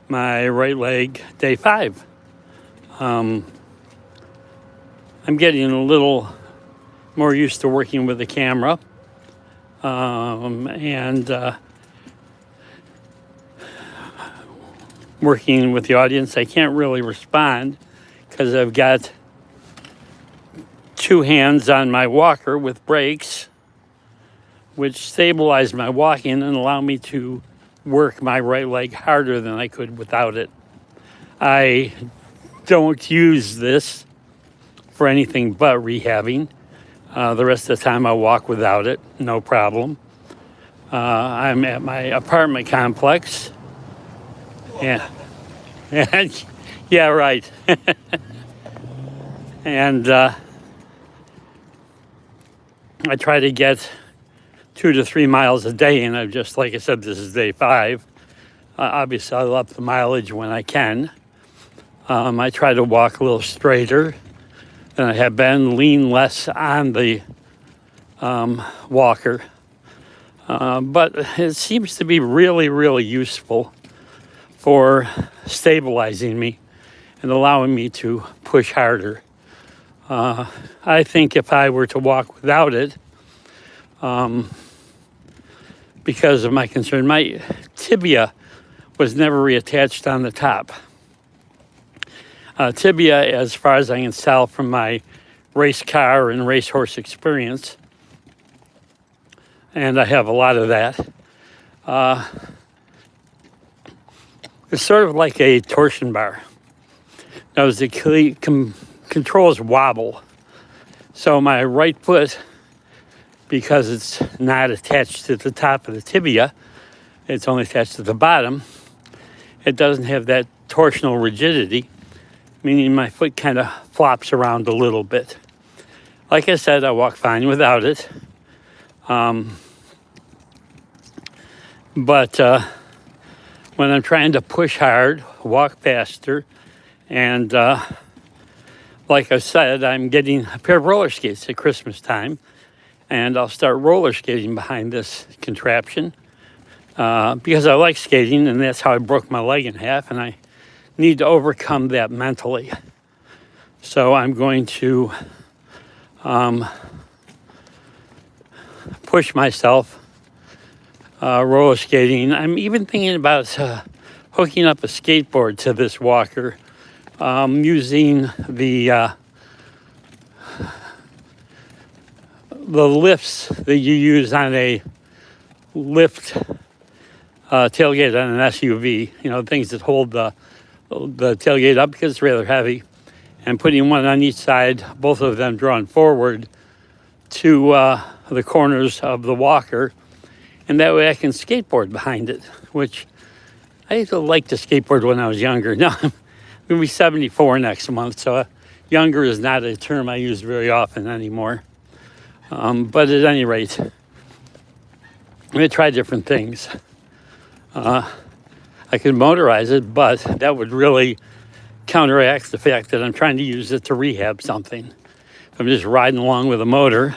my right leg, day 5. I'm getting a little more used to working with the camera and working with the audience. I can't really respond because I've got 2 hands on my walker with brakes, which stabilize my walking and allow me to work my right leg harder than I could without it. I don't use this for anything but rehabbing. The rest of the time I walk without it, no problem. I'm at my apartment complex. Yeah, yeah, right. And I try to get 2 to 3 miles a day, and I've just, like I said, this is day 5. Obviously, I'll up the mileage when I can. I try to walk a little straighter than I have been, lean less on the walker. But it seems to be really, really useful for stabilizing me and allowing me to push harder. I think if I were to walk without it, because of my concern, my tibia was never reattached on the top. Tibia, as far as I can tell from my race car and racehorse experience, and I have a lot of that, it's sort of like a torsion bar. Now, it controls wobble. So my right foot, because it's not attached to the top of the tibia, it's only attached to the bottom, it doesn't have that torsional rigidity, meaning my foot kind of flops around a little bit. Like I said, I walk fine without it. But when I'm trying to push hard, walk faster, and like I said, I'm getting a pair of roller skates at Christmas time, and I'll start roller skating behind this contraption because I like skating, and that's how I broke my leg in half, and I need to overcome that mentally. So I'm going to push myself roller skating. I'm even thinking about hooking up a skateboard to this walker, using the lifts that you use on a lift tailgate on an SUV, things that hold the tailgate up because it's rather heavy, and putting one on each side, both of them drawn forward to the corners of the walker, and that way I can skateboard behind it, which I used to like to skateboard when I was younger. Now I'm going to be 74 next month, so younger is not a term I use very often anymore. But at any rate, I'm going to try different things. I could motorize it, but that would really counteract the fact that I'm trying to use it to rehab something. If I'm just riding along with a motor,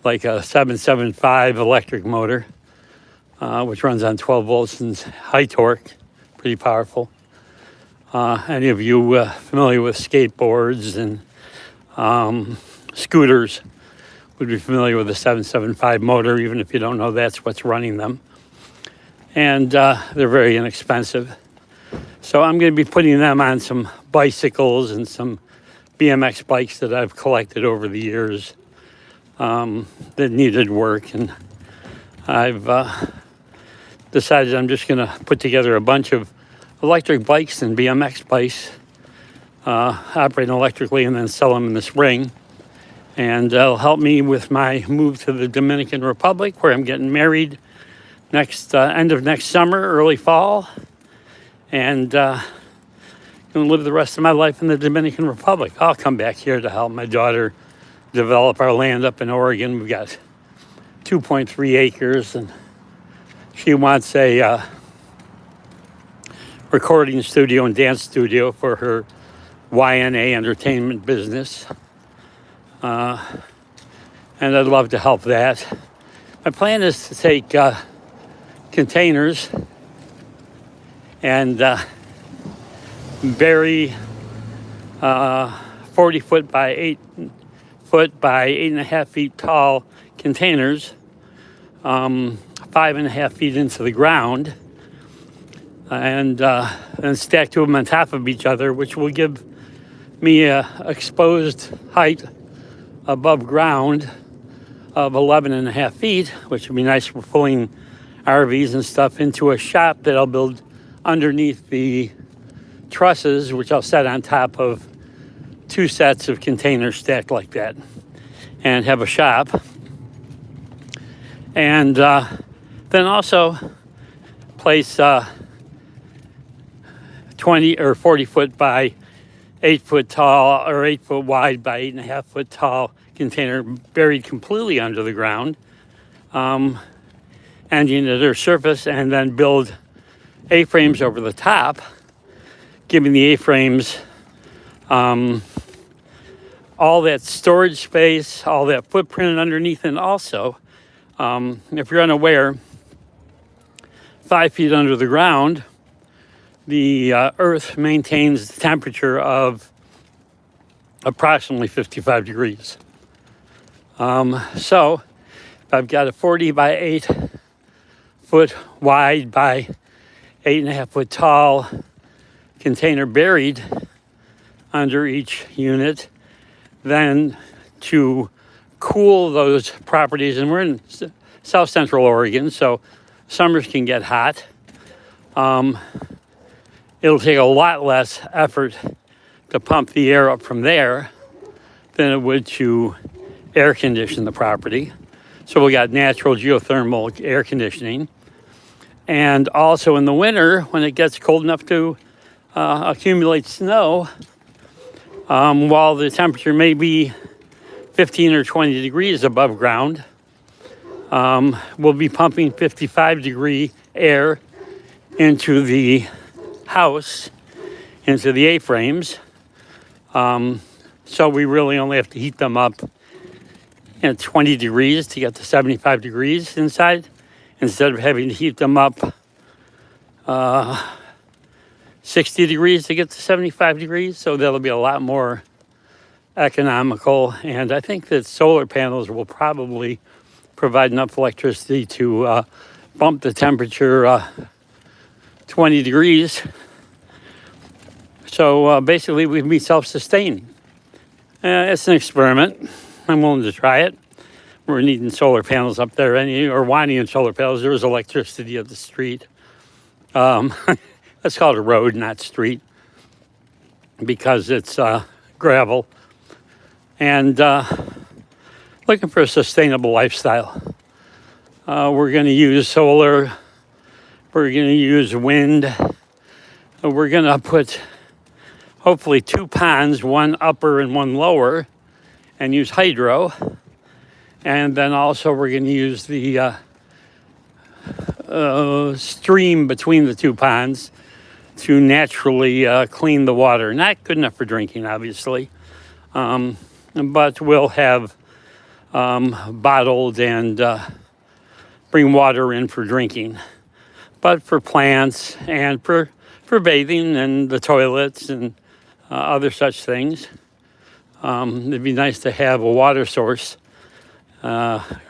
like a 775 electric motor, which runs on 12 volts and high torque, pretty powerful. Any of you familiar with skateboards and scooters would be familiar with the 775 motor, even if you don't know that's what's running them. And they're very inexpensive. So I'm going to be putting them on some bicycles and some BMX bikes that I've collected over the years that needed work. And I've decided I'm just going to put together a bunch of electric bikes and BMX bikes, operating electrically, and then sell them in the spring. And that'll help me with my move to the Dominican Republic, where I'm getting married next end of next summer, early fall, and going to live the rest of my life in the Dominican Republic. I'll come back here to help my daughter develop our land up in Oregon. We've got 2.3 acres, and she wants a recording studio and dance studio for her YNA entertainment business. And I'd love to help that. My plan is to take containers and bury 40 foot by 8 foot by 8.5 feet tall containers, 5.5 feet into the ground, and stack two of them on top of each other, which will give me a exposed height above ground of 11.5 feet, which would be nice for pulling RVs and stuff into a shop that I'll build underneath the trusses, which I'll set on top of 2 sets of containers stacked like that, and have a shop. And then also place 20 or 40 foot by 8 foot tall, or 8 foot wide by 8.5 foot tall container buried completely under the ground, ending at their surface, and then build A-frames over the top, giving the A-frames all that storage space, all that footprint underneath. And also, if you're unaware, 5 feet under the ground, the earth maintains the temperature of approximately 55 degrees. So if I've got a 40 by 8 foot wide by 8.5 foot tall container buried under each unit, then to cool those properties, and we're in South Central Oregon, so summers can get hot. It'll take a lot less effort to pump the air up from there than it would to air condition the property. So we got natural geothermal air conditioning. And also in the winter, when it gets cold enough to accumulate snow, while the temperature may be 15 or 20 degrees above ground, we'll be pumping 55 degree air into the house, into the A-frames. So we really only have to heat them up 20 degrees to get to 75 degrees inside, instead of having to heat them up 60 degrees to get to 75 degrees. So that'll be a lot more economical. And I think that solar panels will probably provide enough electricity to bump the temperature 20 degrees. So basically we'd be self-sustaining. It's an experiment. I'm willing to try it. We're needing solar panels up there, or wanting solar panels. There was electricity at the street. Let's call it a road, not street, because it's gravel. And looking for a sustainable lifestyle. We're going to use solar. We're going to use wind. We're going to put hopefully 2 ponds, one upper and one lower, and use hydro. And then also we're going to use the stream between the 2 ponds to naturally clean the water. Not good enough for drinking, obviously, but we'll have bottled and bring water in for drinking, but for plants and for bathing and the toilets and other such things. It'd be nice to have a water source,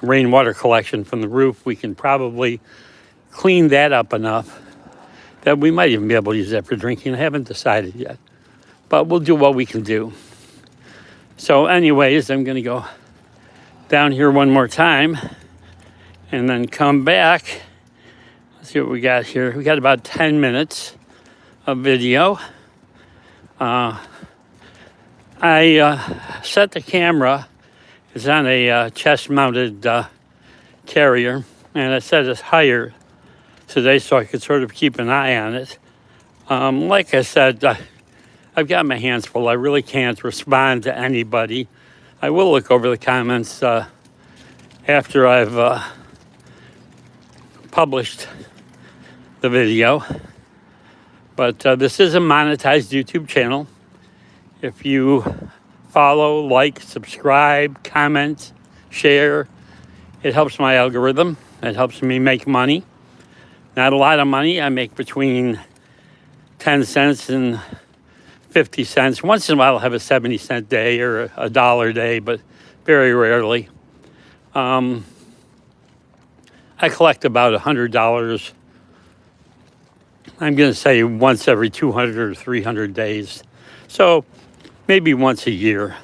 rainwater collection from the roof. We can probably clean that up enough that we might even be able to use that for drinking. I haven't decided yet, but we'll do what we can do. So anyways, I'm going to go down here one more time and then come back. Let's see what we got here. We got about 10 minutes of video. I set the camera. It's on a chest-mounted carrier, and I set it higher today so I could sort of keep an eye on it. Like I said, I've got my hands full. I really can't respond to anybody. I will look over the comments after I've published the video. But this is a monetized YouTube channel. If you follow, like, subscribe, comment, share, it helps my algorithm. It helps me make money. Not a lot of money. I make between 10 cents and 50 cents. Once in a while I'll have a 70-cent day or a dollar day, but very rarely. I collect about $100. I'm going to say once every 200 or 300 days. So maybe once a year.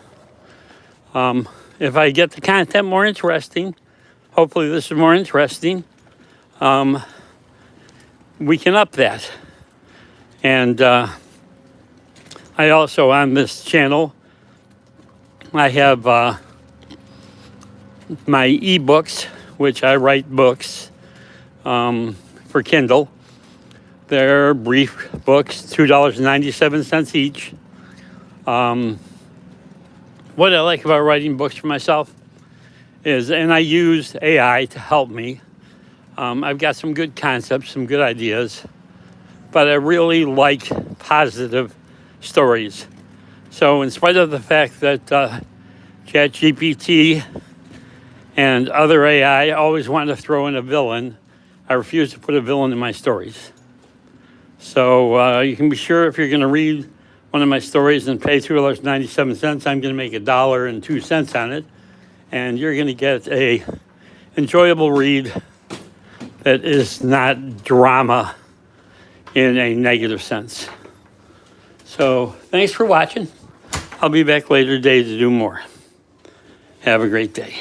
If I get the content more interesting, hopefully this is more interesting, we can up that. And I also, on this channel, I have my ebooks, which I write books for Kindle. They're brief books, $2.97 each. What I like about writing books for myself is, and I use AI to help me. I've got some good concepts, some good ideas, but I really like positive stories. So in spite of the fact that ChatGPT and other AI always want to throw in a villain, I refuse to put a villain in my stories. So you can be sure if you're going to read one of my stories and pay $2.97, I'm going to make $1.02 on it. And you're going to get a enjoyable read that is not drama in a negative sense. So thanks for watching. I'll be back later today to do more. Have a great day.